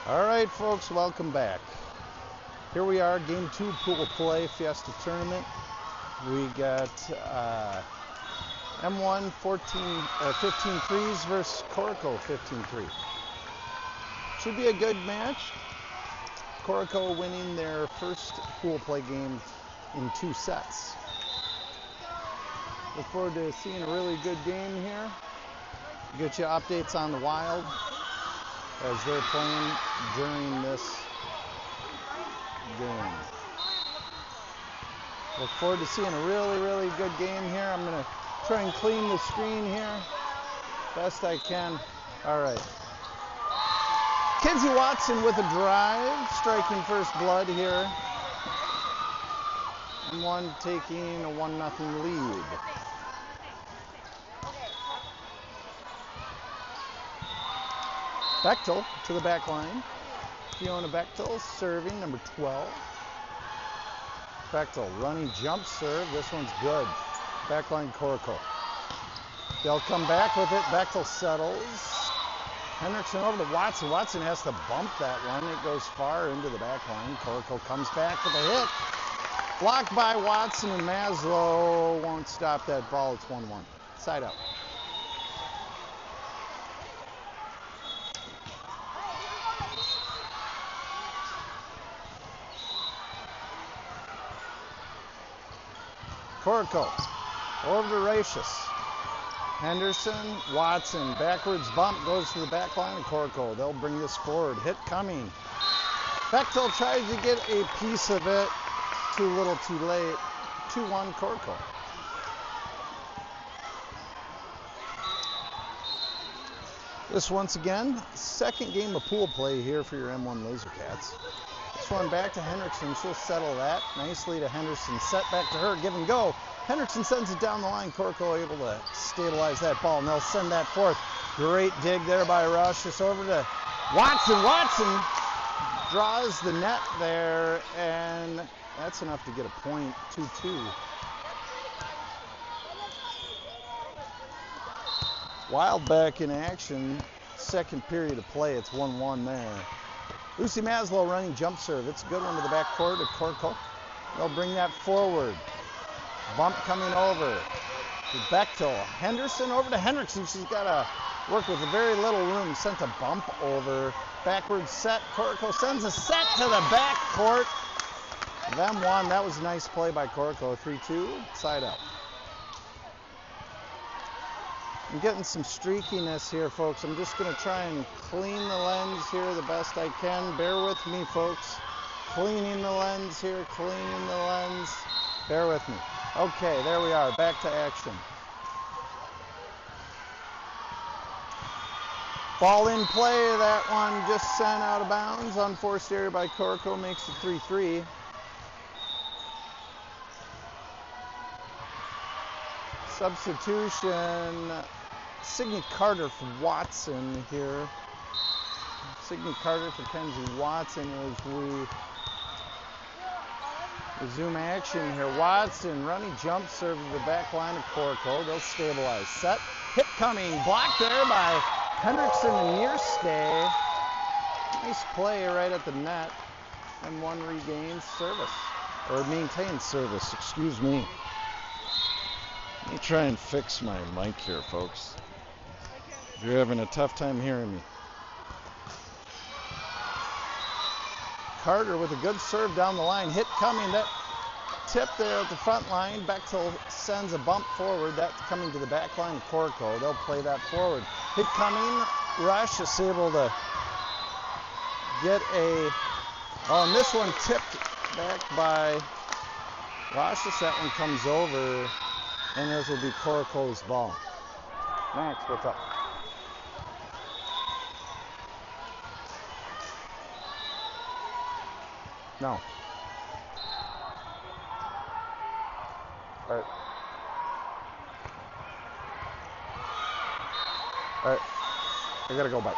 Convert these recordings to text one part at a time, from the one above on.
All right, folks, welcome back. Here we are, game 2 pool play Fiesta tournament. We got M1 15 threes versus Kokoro 15-3. Should be a good match. Kokoro winning their first pool play game in 2 sets. Look forward to seeing a really good game here. Get you updates on the Wild as they're playing during this game. Look forward to seeing a really good game here. I'm going to try and clean the screen here best I can. All right. Kenzie Watson with a drive, striking first blood here. M1 taking a 1-0 lead. Bechtel to the back line. Fiona Bechtel serving, number 12. Bechtel running jump serve. This one's good. Backline Kokoro. They'll come back with it. Bechtel settles. Hendrickson over to Watson. Watson has to bump that one. It goes far into the back line. Kokoro comes back with a hit. Blocked by Watson, and Maslow won't stop that ball. It's 1-1. Side out. Kokoro over to Racious. Henderson, Watson, backwards bump, goes to the back line of Kokoro. They'll bring this forward. Hit coming. Bechtel tries to get a piece of it. Too little, too late. 2-1 Kokoro. This once again, second game of pool play here for your M1 Lasercats. This one back to Hendrickson. She'll settle that. Nicely to Henderson. Set back to her. Give and go. Hendrickson sends it down the line. Kokoro able to stabilize that ball, and they'll send that forth. Great dig there by Rush. Just over to Watson. Watson draws the net there, and that's enough to get a point. 2-2. Wild back in action. Second period of play. It's 1-1 there. Lucy Maslow running jump serve. It's a good one to the back court of Kokoro. They'll bring that forward. Bump coming over to Bechtel. Henderson over to Hendrickson. She's got to work with very little room. Sent a bump over. Backward set. Kokoro sends a set to the back court. Them one. That was a nice play by Kokoro. 3-2. Side out. I'm getting some streakiness here, folks. I'm just going to try and clean the lens here the best I can. Bear with me, folks. Cleaning the lens here, cleaning the lens. Bear with me. Okay, there we are. Back to action. Ball in play. That one just sent out of bounds. Unforced error by Kokoro makes it 3-3. Substitution. Signe Carter for Watson here. Signe Carter for Kenzie Watson as we resume action here. Watson running jump serve to the back line of Kokoro. They'll stabilize. Set. Hit coming. Blocked there by Hendrickson and near stay. Nice play right at the net. And one regains service. Or maintains service, excuse me. Let me try and fix my mic here, folks. If you're having a tough time hearing me. Carter with a good serve down the line. Hit coming. That tip there at the front line. Bechtel sends a bump forward. That's coming to the back line of Kokoro. They'll play that forward. Hit coming. Rush is able to get a... Oh, and this one tipped back by Rush. That one comes over. And this will be Kokoro's ball. Max, what's up? No. All right. All right. I gotta go back.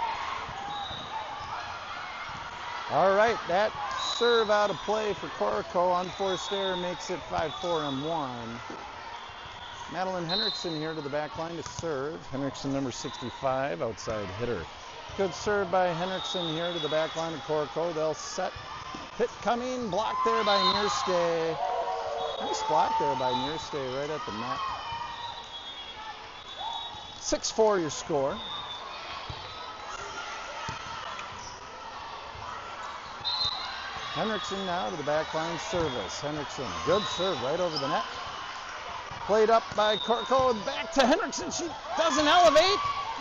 All right, that serve out of play for Kokoro. Unforced error makes it 5-4 and 1. Madeline Hendrickson here to the back line to serve. Hendrickson, number 65, outside hitter. Good serve by Henriksen here to the back line of Kokoro. They'll set. Hit coming, blocked there by Nierste. Nice block there by Nierste right at the net. 6-4 your score. Henriksen now to the back line service. Henriksen, good serve right over the net. Played up by Kokoro, back to Henriksen. She doesn't elevate.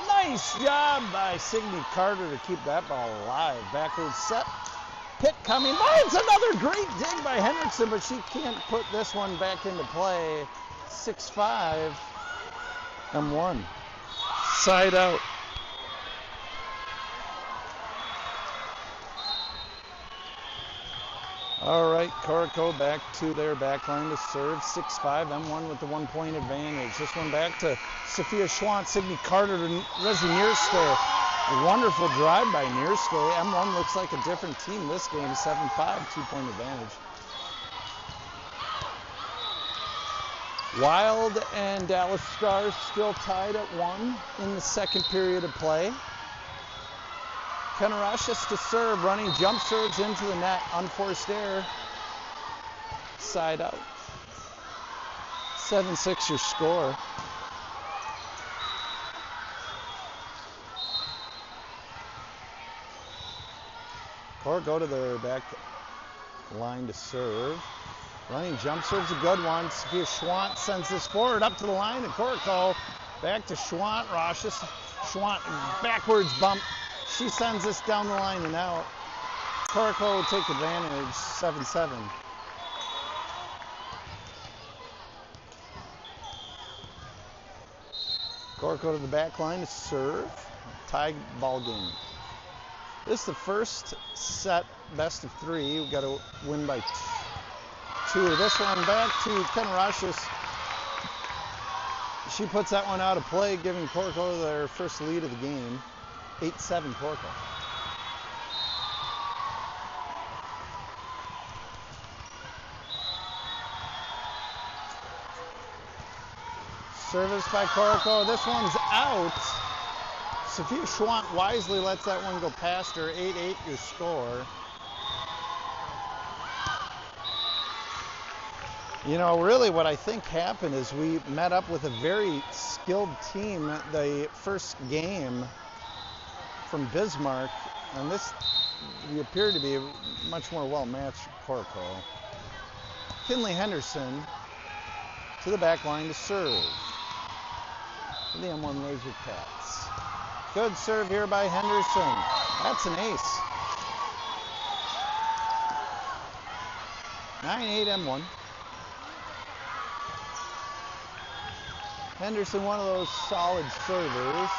Nice job by Signe Carter to keep that ball alive. Backward set. Hit coming. Oh, it's another great dig by Henriksen, but she can't put this one back into play. 6-5 M1. Side out. All right, Kokoro back to their back line to serve. 6-5 M1 with the 1 point advantage. This one back to Sophia Schwant, Signe Carter to Resi Nierste. Wonderful drive by Nierste. M1 looks like a different team this game. 7-5, 2 point advantage. Wild and Dallas Stars still tied at 1 in the second period of play. Kenarashis to serve, running jump serves into the net, unforced error. Side out. 7-6 your score. Kokoro go to their back line to serve. Running jump serve's a good one. Sophia Schwant sends this forward up to the line, and Kokoro back to Schwant. Schwant backwards bump. She sends this down the line and out. Kokoro will take advantage. 7-7. Kokoro to the back line to serve. Tie ball game. This is the first set, best of 3. We've got to win by 2. This one back to Kenarashis. She puts that one out of play, giving Kokoro their first lead of the game. 8-7 Kokoro. Service by Kokoro. This one's out. Sophia Schwant wisely lets that one go past her. 8-8 your score. You know, really what I think happened is we met up with a very skilled team the first game from Bismarck, and this we appear to be a much more well-matched Kokoro. Kinley Henderson to the back line to serve. The M1 Laser Cats. Good serve here by Henderson. That's an ace. 9-8 M1. Henderson, one of those solid servers.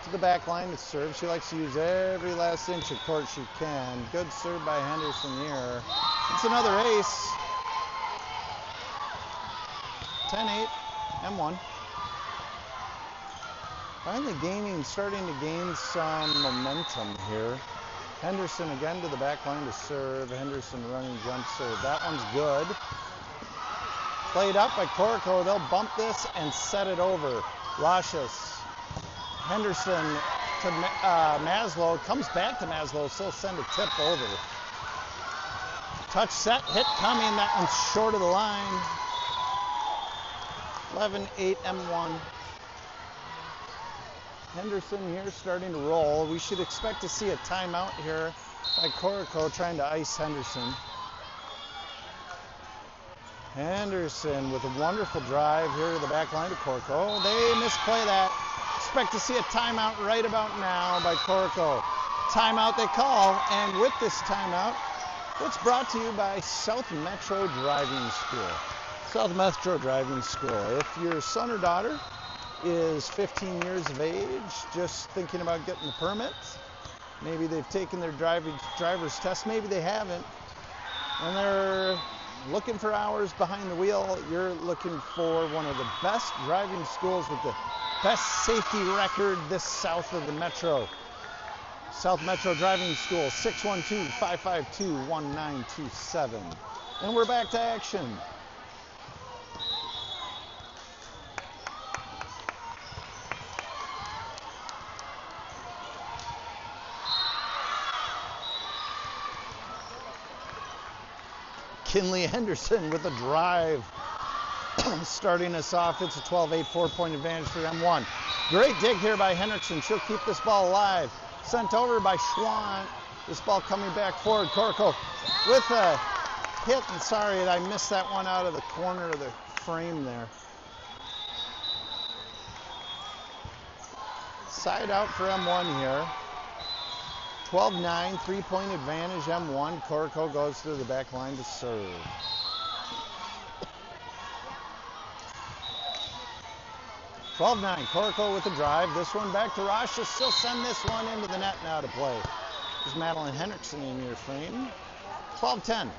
To the back line to serve. She likes to use every last inch of court she can. Good serve by Henderson here. It's another ace. 10-8 M1. Finally starting to gain some momentum here. Henderson again to the back line to serve. Henderson running jump serve. That one's good. Played up by Kokoro. They'll bump this and set it over. Lashes. Henderson to Maslow. Comes back to Maslow. Still send a tip over. Touch set. Hit coming. That one's short of the line. 11-8 M1. Henderson here starting to roll. We should expect to see a timeout here by Kokoro trying to ice Henderson. Henderson with a wonderful drive here to the back line to Kokoro. They misplay that. Expect to see a timeout right about now by Kokoro. Timeout they call, and with this timeout, it's brought to you by South Metro Driving School. South Metro Driving School. If your son or daughter is 15 years of age, just thinking about getting the permit, maybe they've taken their driver's test, maybe they haven't, and they're looking for hours behind the wheel, you're looking for one of the best driving schools with the best safety record this south of the metro. South Metro Driving School, 612-552-1927. And we're back to action. Kinley Henderson with a drive. Starting us off, it's a 12-8 4-point advantage for M1. Great dig here by Henriksen. She'll keep this ball alive. Sent over by Schwandt. This ball coming back forward. Korko with a hit, and sorry I missed that one out of the corner of the frame there. Side out for M1 here. 12-9, 3-point advantage M1. Korko goes through the back line to serve. Korko with the drive. This one back to Rasha. She'll send this one into the net now to play. There's Madeline Henriksen in your frame. 12-10.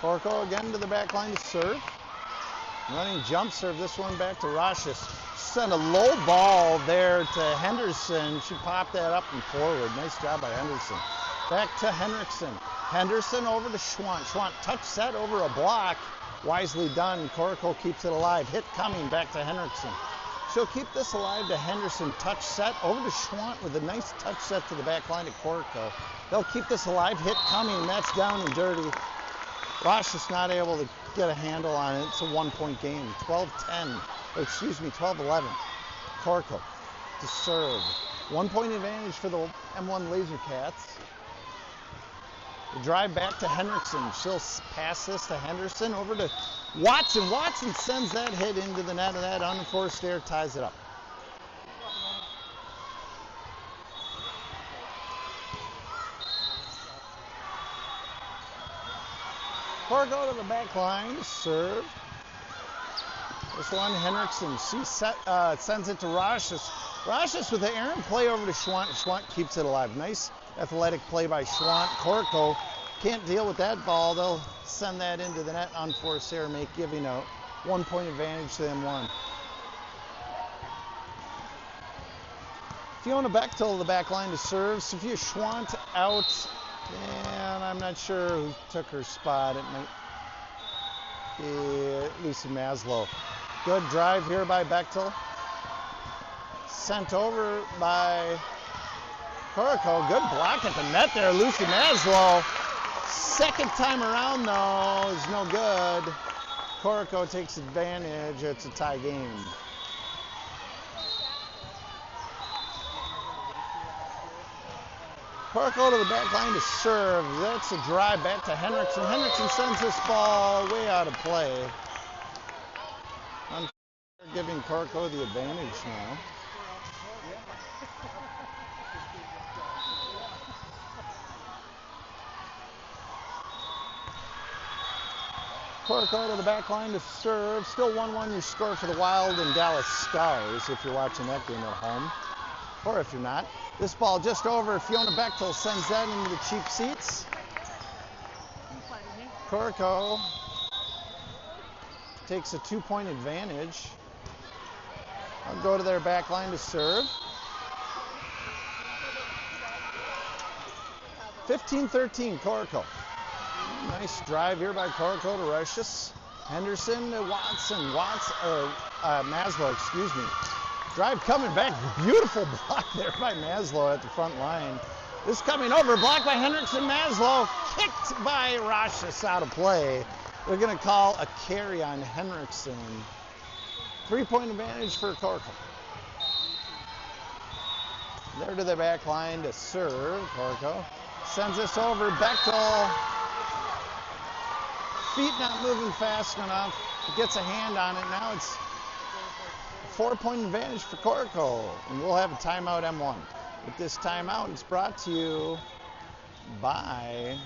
Korko again to the back line to serve. Running jump serve. This one back to Rasha. Sent a low ball there to Henderson. She popped that up and forward. Nice job by Henderson. Back to Henriksen. Henderson over to Schwandt. Schwandt touch set over a block. Wisely done. Korko keeps it alive. Hit coming back to Henriksen. She'll keep this alive to Henderson. Touch set over to Schwandt with a nice touch set to the back line to Korko. They'll keep this alive. Hit coming. That's down and dirty. Rosh is not able to get a handle on it. It's a 1-point game. 12-10. Excuse me, 12-11. Korko to serve. 1-point advantage for the M1 Laser Cats. The drive back to Henriksen. She'll pass this to Henderson over to Watson. Watson sends that hit into the net, and that unforced error ties it up. Korko to the back line, serve. This one, Henriksen. She sends it to Rashes. Rashes with the errant play over to Schwandt. Schwandt keeps it alive. Nice athletic play by Schwandt. Korko can't deal with that ball. They'll send that into the net. Unforced error, giving a 1-point advantage to M1. Fiona Bechtel to the back line to serve. Sophia Schwandt out. And I'm not sure who took her spot. It might be Lucy Maslow. Good drive here by Bechtel. Sent over by Korko. Good block at the net there, Lucy Maslow. Second time around, though, is no good. Korko takes advantage. It's a tie game. Korko to the back line to serve. That's a drive back to Henriksen. Henriksen sends this ball way out of play. Giving Korko the advantage now. Korko to the back line to serve. Still 1-1 your score for the Wild and Dallas Stars if you're watching that game at home. Or if you're not. This ball just over. Fiona Bechtel sends that into the cheap seats. Korko takes a 2-point advantage. I'll go to their back line to serve. 15-13, Korko. Nice drive here by Korko to Rushus. Henderson to Watson. Maslow, excuse me. Drive coming back. Beautiful block there by Maslow at the front line. This coming over. Blocked by Henriksen. Maslow kicked by Rushus out of play. They're going to call a carry on Henriksen. 3-point advantage for Korko. There to the back line to serve. Korko sends this over. Bechtel. Feet not moving fast enough. Gets a hand on it. Now it's 4-point advantage for Korko. And we'll have a timeout M1. With this timeout, it's brought to you by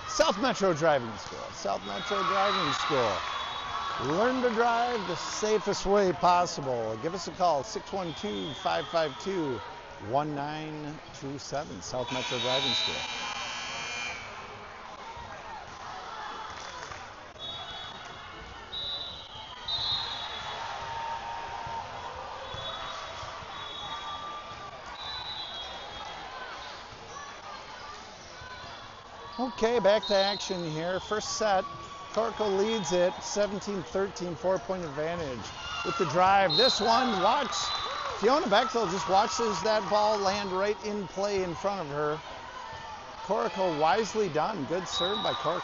South Metro Driving School. South Metro Driving School. Learn to drive the safest way possible. Give us a call, 612-552-1927, South Metro Driving School. Okay, back to action here. First set, Korko leads it, 17-13, 4-point advantage. with the drive. This one, watch. Fiona Bechtel just watches that ball land right in play in front of her. Kokoro wisely done. Good serve by Kokoro.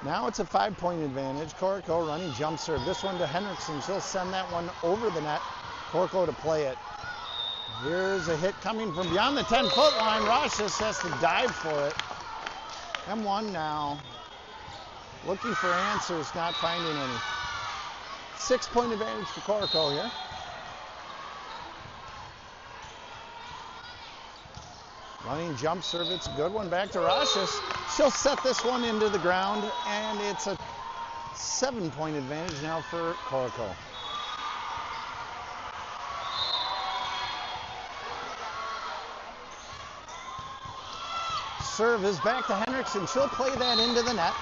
Now it's a 5-point advantage. Kokoro running jump serve. This one to Henriksen. She'll send that one over the net. Kokoro to play it. Here's a hit coming from beyond the 10-foot line. Rosh just has to dive for it. M1 now. Looking for answers, not finding any. 6-point advantage for Kokoro here. Running jump serve, it's a good one back to Rashis. She'll set this one into the ground, and it's a 7-point advantage now for Kokoro. Serve is back to Henriksen. She'll play that into the net.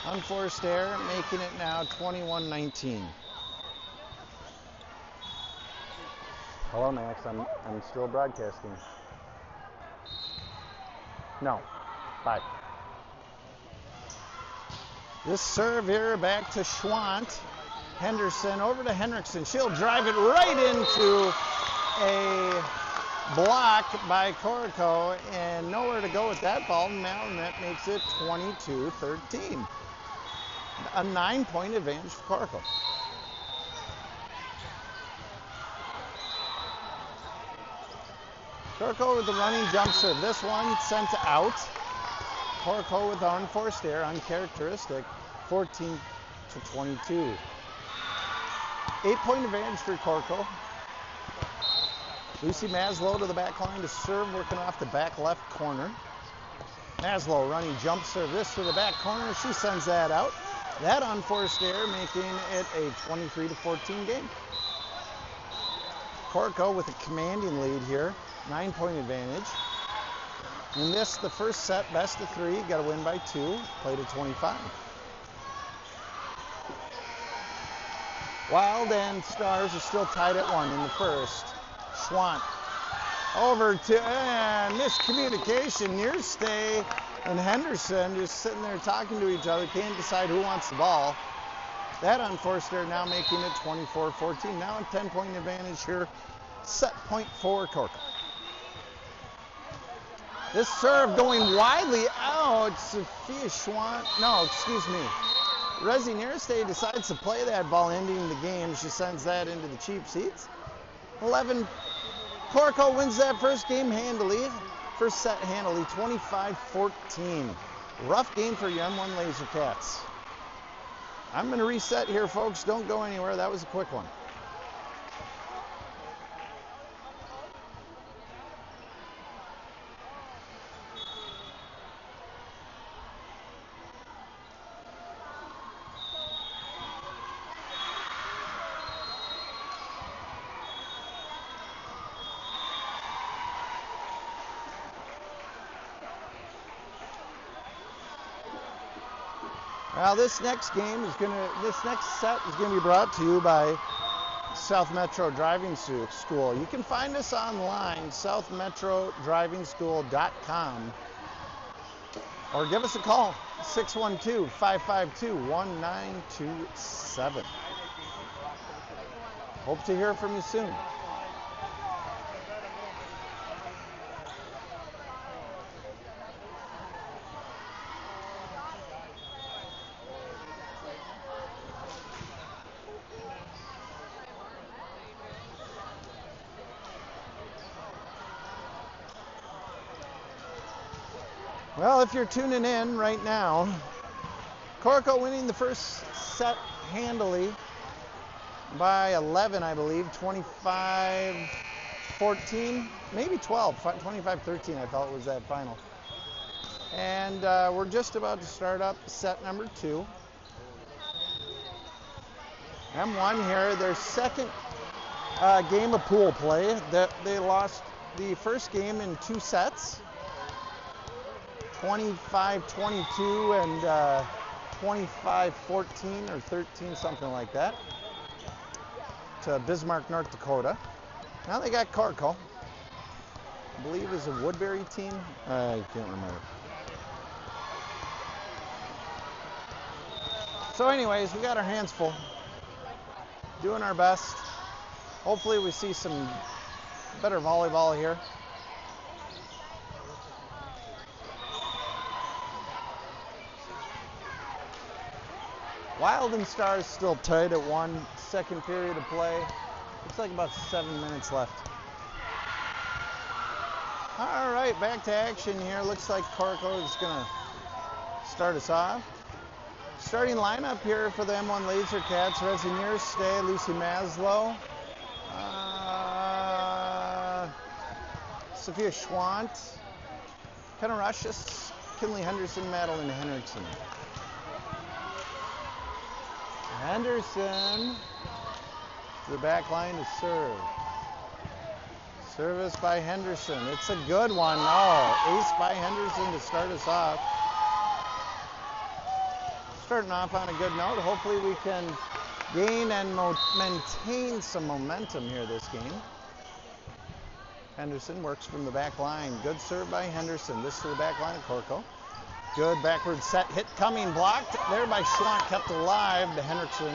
Unforced error, making it now 21-19. Hello, Max. I'm still broadcasting. No. Bye. This serve here back to Schwant. Henderson over to Henriksen. She'll drive it right into a block by Kokoro, and nowhere to go with that ball. Now that makes it 22-13. A 9-point advantage for Kokoro. Kokoro with the running jump serve. This one sent out. Kokoro with the unforced error, uncharacteristic, 14-22. 8-point advantage for Kokoro. Lucy Maslow to the back line to serve, working off the back left corner. Maslow running jump serve. This to the back corner. She sends that out. That unforced error, making it a 23-14 game. Kokoro with a commanding lead here. 9-point advantage. In this, the first set, best of 3. Got to win by 2. Played at 25. Wild and Stars are still tied at 1 in the first. Schwant over to miscommunication. Near stay and Henderson just sitting there talking to each other. Can't decide who wants the ball. That unforced error now making it 24-14. Now a 10-point advantage here. Set point for Kokoro. This serve going widely out. Sophia Schwant. No, excuse me. Resi Nearstay decides to play that ball, ending the game. She sends that into the cheap seats. 11. Kokoro wins that first game handily. First set handily, 25-14. Rough game for your M1 Laser Cats. I'm going to reset here, folks. Don't go anywhere. That was a quick one. Now this next set is gonna be brought to you by South Metro Driving School. You can find us online, southmetrodrivingschool.com, or give us a call, 612-552-1927. Hope to hear from you soon. Well, if you're tuning in right now, Kokoro winning the first set handily by 11, I believe, 25-14, maybe 12, 25-13, I thought it was that final. And we're just about to start up set number 2. M1 here, their second game of pool play. They lost the first game in 2 sets. 25-22 and 25-14 or 13, something like that, to Bismarck, North Dakota. Now they got Kokoro, I believe is a Woodbury team. I can't remember. So anyways, we got our hands full. Doing our best. Hopefully we see some better volleyball here. Wild and Stars still tied at 1, second period of play. Looks like about 7 minutes left. All right, back to action here. Looks like Kokoro is gonna start us off. Starting lineup here for the M1 Laser Cats: Rezinier Stay, Lucy Maslow, Sophia Schwant, Kenna Rushis, Kinley Henderson, Madeline Henriksen. Henderson to the back line to serve. Service by Henderson. It's a good one. Oh, ace by Henderson to start us off. Starting off on a good note. Hopefully we can gain and maintain some momentum here this game. Henderson works from the back line. Good serve by Henderson. This to the back line of Kokoro. Good backward set hit coming, blocked there by Schwant, kept alive to Henderson.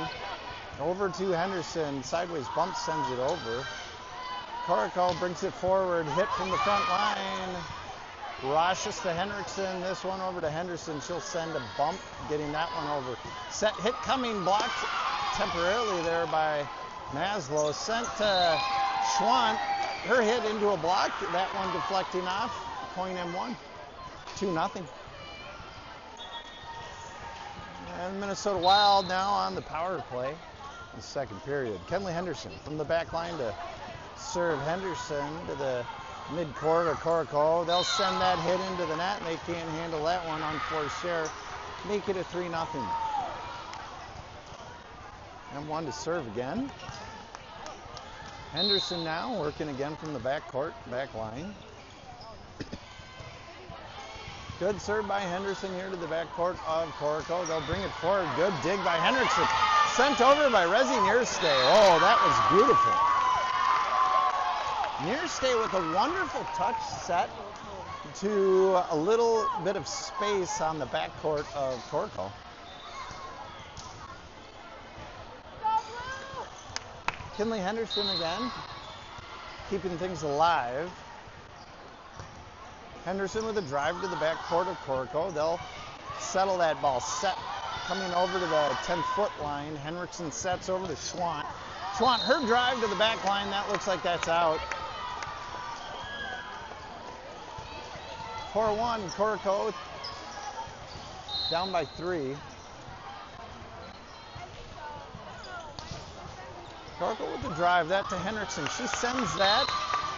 Over to Henderson, sideways bump sends it over. Kokoro brings it forward, hit from the front line. Rushes to Henderson, this one over to Henderson. She'll send a bump, getting that one over. Set hit coming, blocked temporarily there by Maslow. Sent to Schwant, her hit into a block, that one deflecting off. Point M1, 2-0. And Minnesota Wild now on the power play in the second period. Kenley Henderson from the back line to serve Henderson to the mid-court of Kokoro. They'll send that hit into the net, and they can't handle that one on forced share. Make it a 3-0. M1 to serve again. Henderson now working again from the back court, back line. Good serve by Henderson here to the backcourt of Kokoro. They'll bring it forward. Good dig by Henderson. Sent over by Resi Nearstay. Oh, that was beautiful. Nearstay with a wonderful touch set to a little bit of space on the backcourt of Kokoro. Kinley Henderson again, keeping things alive. Henderson with a drive to the backcourt of Kokoro. They'll settle that ball. Set coming over to the 10-foot line. Henriksen sets over to Schwant. Schwant, her drive to the back line. That looks like that's out. 4-1, Kokoro down by 3. Kokoro with the drive. That to Henriksen. She sends that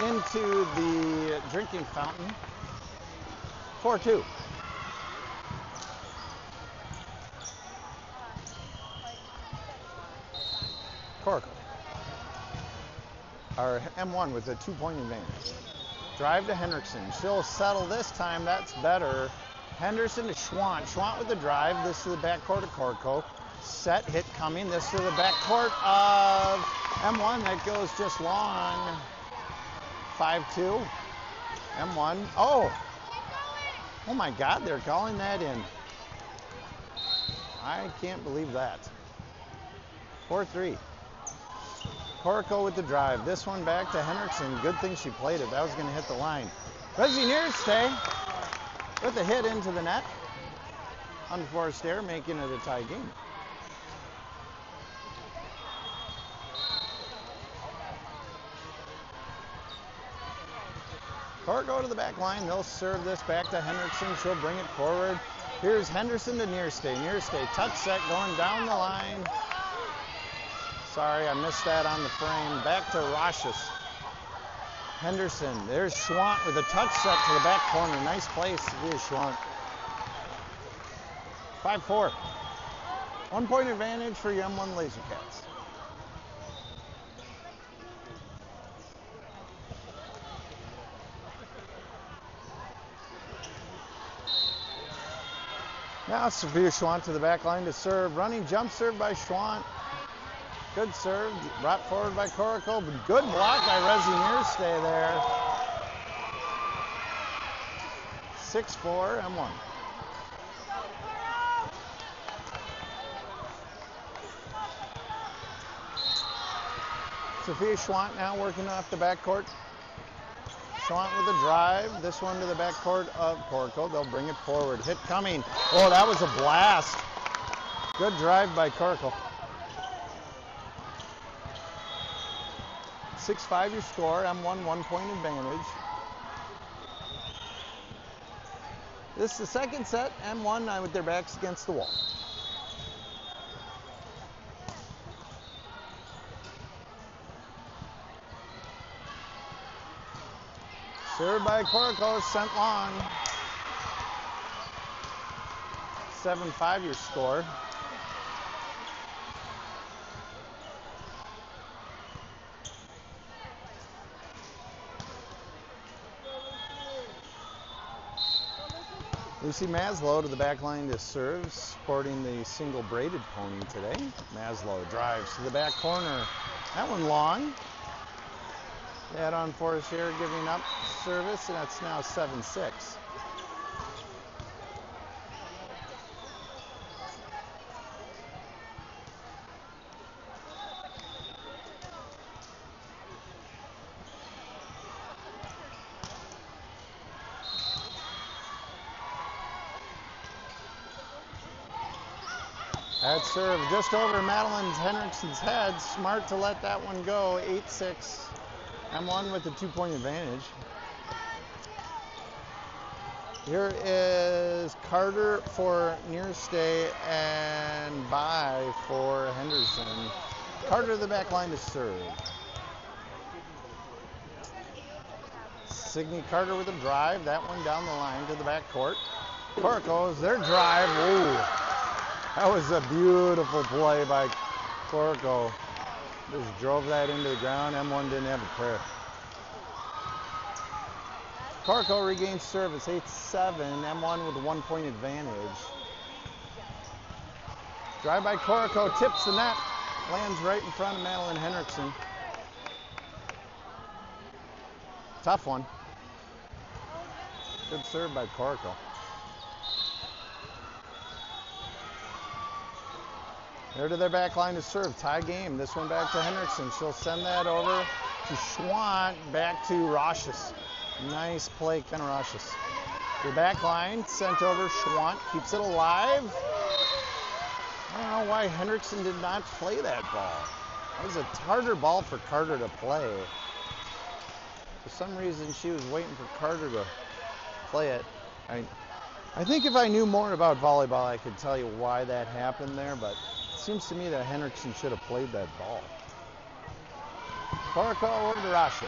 into the drinking fountain. 4-2. Kokoro. Our M1 with a 2-point advantage. Drive to Henriksen. She'll settle this time. That's better. Henderson to Schwant. Schwant with the drive. This to the backcourt of Kokoro. Set hit coming. This to the backcourt of M1. That goes just long. 5-2. M1. Oh my God, they're calling that in. I can't believe that. 4-3. Kokoro with the drive. This one back to Henriksen. Good thing she played it. That was going to hit the line. Rezinier Stay with a hit into the net. Unforced error, making it a tie game. Kokoro to the back line. They'll serve this back to Henriksen. She'll bring it forward. Here's Henderson to Nearstay. Nearstay touch set going down the line. Sorry, I missed that on the frame. Back to Roshis. Henderson. There's Schwant with a touch set to the back corner. Nice place via Schwant. 5-4. 1-point advantage for your M1 Laser Cats. Now Sophia Schwant to the back line to serve. Running jump serve by Schwant. Good serve, brought forward by Kokoro. Good block by Rezinier Stay there. 6-4, M1. Sophia Schwant now working off the backcourt. Schwant with a drive. This one to the backcourt of Korko. They'll bring it forward. Hit coming. Oh, that was a blast. Good drive by Korko. 6-5 your score. M1 1-point advantage. This is the second set. M1 with their backs against the wall. Served by Korko, sent long. 7-5 your score. Lucy Maslow to the back line to serve, sporting the single braided pony today. Maslow drives to the back corner. That one long. That on Forest Air giving up service, and that's now 7-6. That serve just over Madeline Henrikson's head. Smart to let that one go. 8-6. M1 with the 2-point advantage. Here is Carter for Nearstay and Bye for Henderson. Carter to the back line to serve. Signe Carter with a drive. That one down the line to the back court. Korko's their drive. Ooh, that was a beautiful play by Korko. Just drove that into the ground. M1 didn't have a prayer. Korko regains service, 8-7. M1 with a 1-point advantage. Drive by Korko, tips the net. Lands right in front of Madeline Henriksen. Tough one. Good serve by Korko. They're to their back line to serve. Tie game. This one back to Henriksen. She'll send that over to Schwant. Back to Roshis. Nice play, Ken Roshis. The back line sent over. Schwant keeps it alive. I don't know why Henriksen did not play that ball. That was a harder ball for Carter to play. For some reason, she was waiting for Carter to play it. I think if I knew more about volleyball, I could tell you why that happened there, but it seems to me that Henriksen should have played that ball. Korko over to Roshis.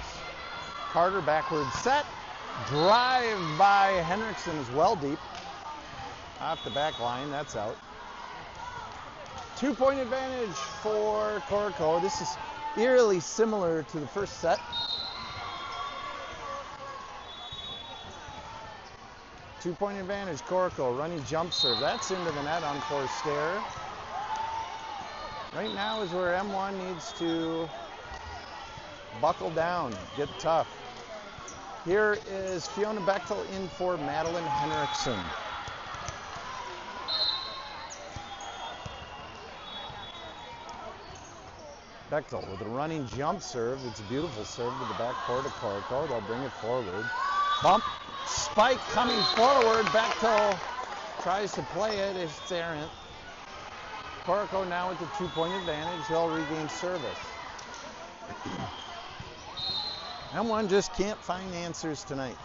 Carter backward set. Drive by Henriksen is well deep. Off the back line, that's out. 2-point advantage for Korko. This is eerily similar to the first set. 2-point advantage, Korko. Running jump serve. That's into the net on forced air. Right now is where M1 needs to buckle down, get tough. Here is Fiona Bechtel in for Madeline Henriksen. Bechtel with a running jump serve. It's a beautiful serve to the back court of Korko. They'll bring it forward. Bump, spike coming forward. Bechtel tries to play it. It's errant. Korko now with the 2-point advantage. He'll regain service. M1 just can't find answers tonight.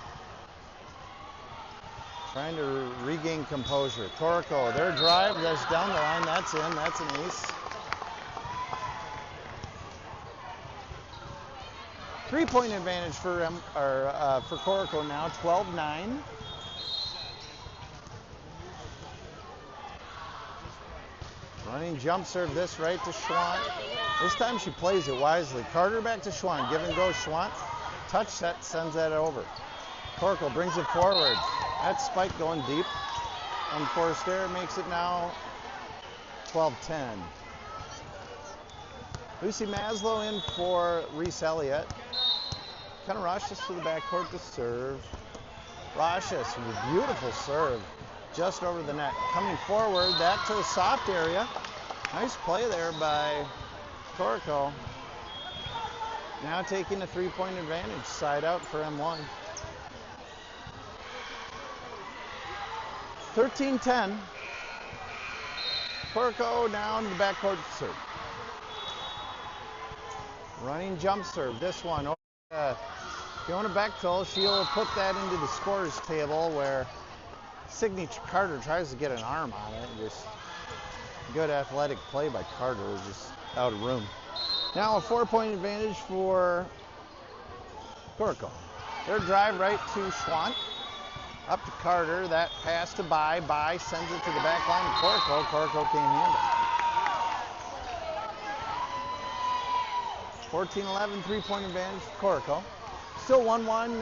Trying to regain composure. Korko, their drive, that's down the line. That's in. That's an ace. 3-point advantage for Korko now. 12-9. Running jump serve, this right to Schwant. This time she plays it wisely. Carter back to Schwant. Give and go Schwant. Touch set, sends that over. Korko brings it forward. That spike going deep. On forced air makes it now 12-10. Lucy Maslow in for Reese Elliott. Kind of Roshis to the backcourt to serve. Roshis with a beautiful serve. Just over the net. Coming forward, that to the soft area. Nice play there by Korko. Now taking a 3-point advantage, side out for M1. 13-10. Kokoro down to the backcourt serve. Running jump serve. This one. Fiona Bechtel, she'll put that into the scorer's table where Signature Carter tries to get an arm on it. Just good athletic play by Carter, just out of room. Now a 4-point advantage for Kokoro. Their drive right to Schwant. Up to Carter. That pass to Bai. Bai sends it to the back line to Kokoro. Kokoro can't handle it. 14-11, 3-point advantage for Kokoro. Still 1-1.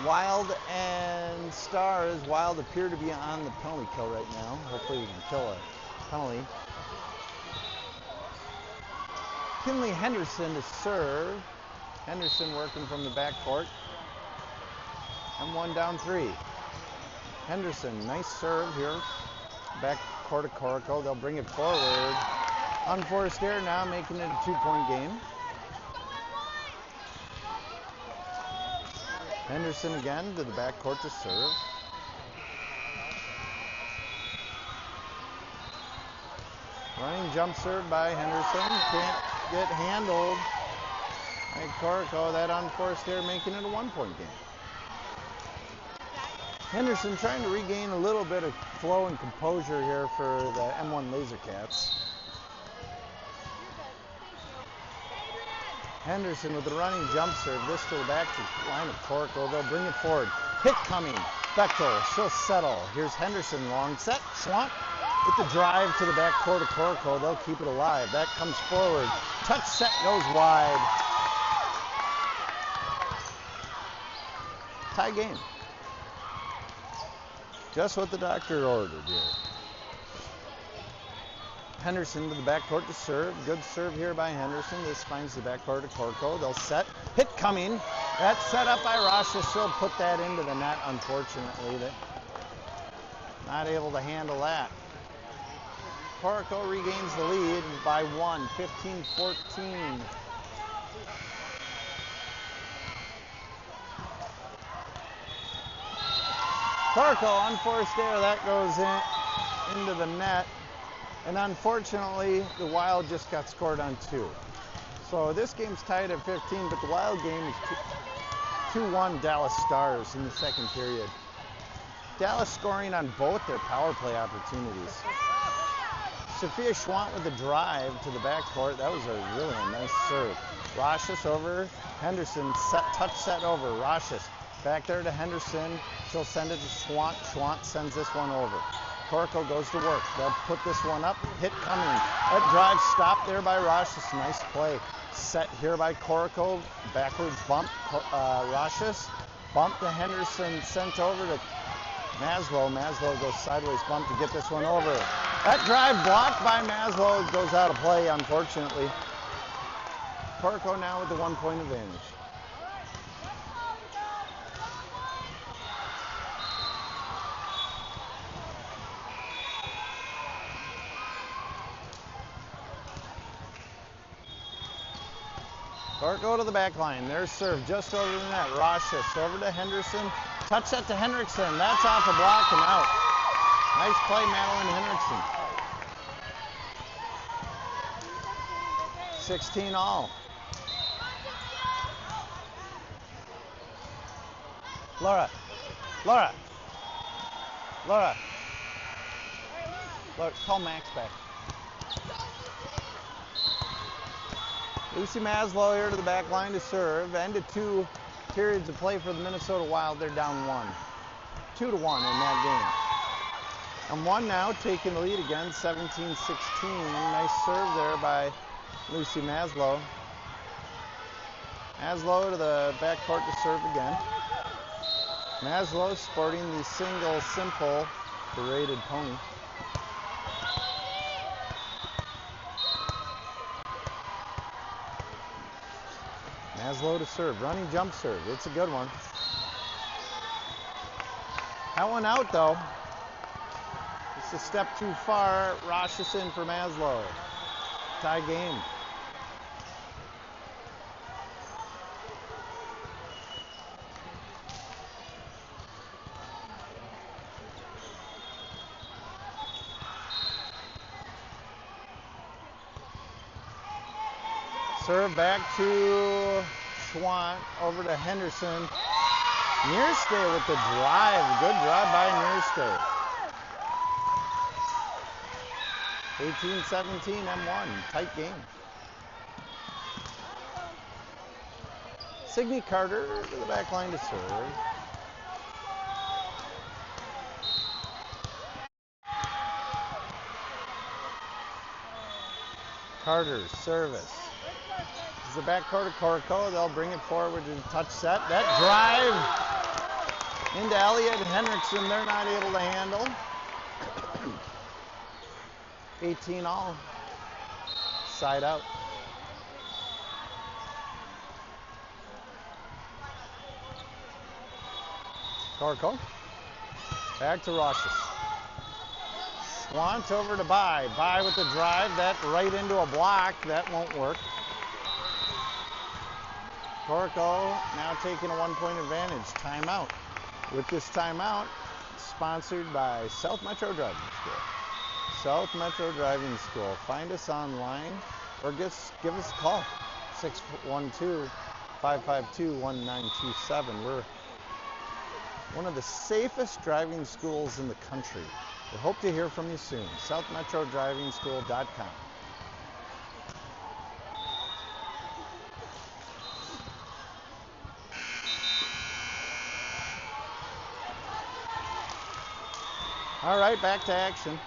Wild and Stars. Wild appear to be on the penalty kill right now. Hopefully we can kill a penalty. Kinley Henderson to serve. Henderson working from the backcourt. M1 down 3. Henderson, nice serve here. Backcourt of Kokoro. They'll bring it forward. Unforced error now, making it a 2-point game. Henderson again to the backcourt to serve. Running jump serve by Henderson. Can't get handled by Kokoro. That unforced error making it a 1-point game. Henderson trying to regain a little bit of flow and composure here for the M1 Lasercats. Henderson with the running jump serve. This to the back to line of Kokoro. They'll bring it forward. Hit coming. Bechtel, she'll settle. Here's Henderson, long set. Schwant with the drive to the backcourt of Kokoro. They'll keep it alive. That comes forward. Touch set goes wide. Tie game. Just what the doctor ordered here. Henderson to the backcourt to serve. Good serve here by Henderson. This finds the backcourt of Kokoro. They'll set. Hit coming. That's set up by Rasha. She'll put that into the net, unfortunately. Not able to handle that. Kokoro regains the lead by 1, 15-14. Kokoro, unforced error, that goes into the net. And unfortunately, the Wild just got scored on 2. So this game's tied at 15, but the Wild game is 2-1 Dallas Stars in the second period. Dallas scoring on both their power play opportunities. Sophia Schwant with the drive to the backcourt. That was a really nice serve. Roshis over Henderson. Touch set over. Roshis back there to Henderson. She'll send it to Schwant. Schwant sends this one over. Kokoro goes to work. They'll put this one up. Hit coming. That drive stopped there by Roshis. Nice play. Set here by Kokoro. Backwards bump. Roshis. Bump to Henderson. Sent over to Maslow. Maslow goes sideways bump to get this one over. That drive blocked by Maslow goes out of play, unfortunately. Kokoro now with the 1-point advantage. Kokoro to the back line. There's serve just over the net. Roshis over to Henderson. Touch set to Henriksen. That's off a block and out. Nice play, Madeline Henriksen. 16 all. Laura. Call Max back. Lucy Maslow here to the back line to serve. End of 2 periods of play for the Minnesota Wild. They're down 1. 2-1 in that game. And 1 now taking the lead again, 17-16. Nice serve there by Lucy Maslow. Maslow to the backcourt to serve again. Maslow sporting the single simple berated pony. Maslow to serve, running jump serve. It's a good one. That one out though. It's a step too far. Roshis in for Maslow. Tie game. Serve back to Schwant, over to Henderson. Nearstay with the drive. Good drive by Nearstay. 18-17, M1. Tight game. Signe Carter to the back line to serve. Carter, service. This is the backcourt of Corco. They'll bring it forward to touch set. That drive into Elliott and Henriksen. They're not able to handle. 18 all. Side out. Corco. Back to Rochus. Schwant over to Bai. Bai with the drive. That right into a block. That won't work. Corco now taking a 1-point advantage. Timeout. With this timeout, sponsored by South Metro Driving School. South Metro Driving School. Find us online or give us a call. 612-552-1927. We're one of the safest driving schools in the country. We hope to hear from you soon. SouthMetroDrivingSchool.com. All right, back to action.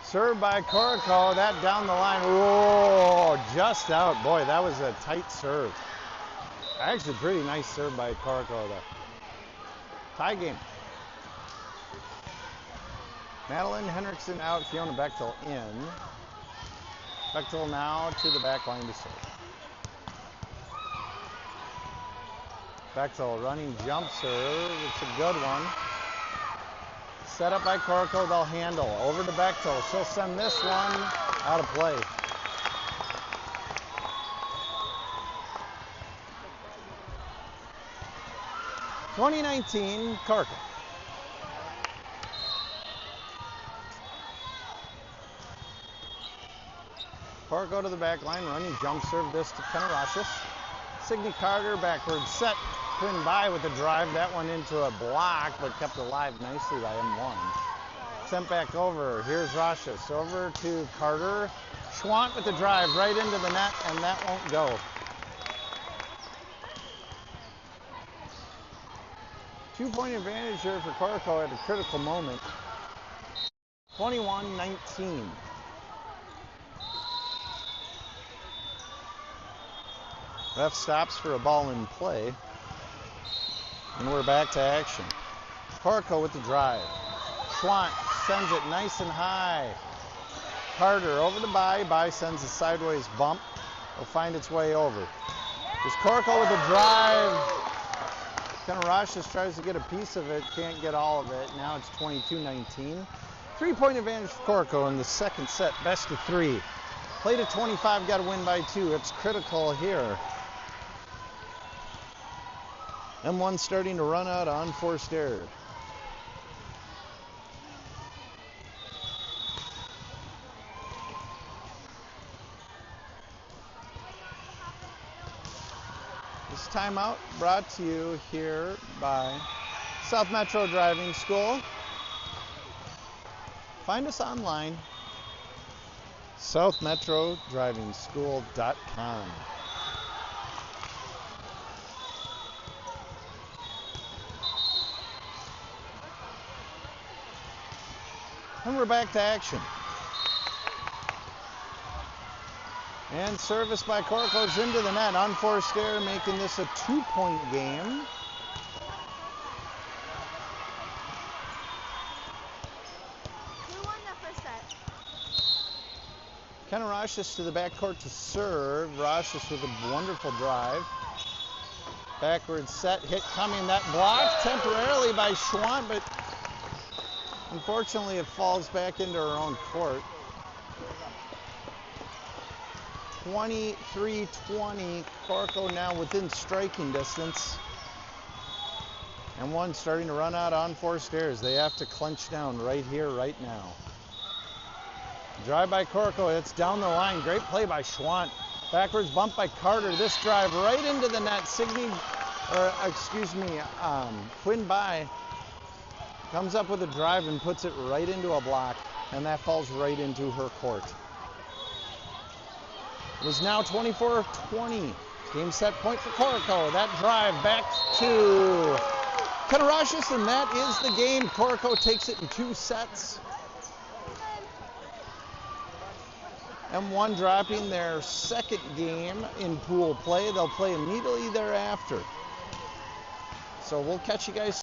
Served by Corco, that down the line. Whoa, just out. Boy, that was a tight serve. Actually, pretty nice serve by Corco, though. Tie game. Madeline Henriksen out, Fiona Bechtel in. Bechtel now to the back line to serve. Bechtel running jump serve. It's a good one. Set up by Corco, they'll handle. Over to Bechtel. She'll send this one out of play. (2019) Corco. Corco to the back line, running jump serve this to Kenarashis. Signe Carter backwards set. Couldn't by with the drive. That one into a block, but kept alive nicely by M1. Sent back over. Here's Rochus. Over to Carter. Schwant with the drive right into the net, and that won't go. Two-point advantage here for Corco at a critical moment. 21-19. Ref stops for a ball in play. And we're back to action. Corco with the drive. Schwant sends it nice and high. Carter over to Bai. Bai sends a sideways bump. It'll find its way over. There's Corco with the drive. Kenarashis tries to get a piece of it. Can't get all of it. Now it's 22-19. 3-point advantage for Corco in the second set. Best of 3. Played at 25. Got to win by 2. It's critical here. M1 starting to run out on unforced error. This timeout brought to you here by South Metro Driving School. Find us online, southmetrodrivingschool.com. And we're back to action. And service by Corco's into the net. Unforced error, making this a 2-point game. Who won the first set? Kenarashis to the backcourt to serve. Rochus with a wonderful drive. Backward set, hit coming. That blocked temporarily by Schwant, but unfortunately, it falls back into her own court. 23-20. Corco now within striking distance. And one starting to run out on forced errors. They have to clench down right here, right now. Drive by Korko. It's down the line. Great play by Schwant. Backwards bump by Carter. This drive right into the net. Quinn Bai comes up with a drive and puts it right into a block. And that falls right into her court. It is now 24-20. Game set point for Korko. That drive back to Kanarashis, and that is the game. Korko takes it in 2 sets. M1 dropping their second game in pool play. They'll play immediately thereafter. So we'll catch you guys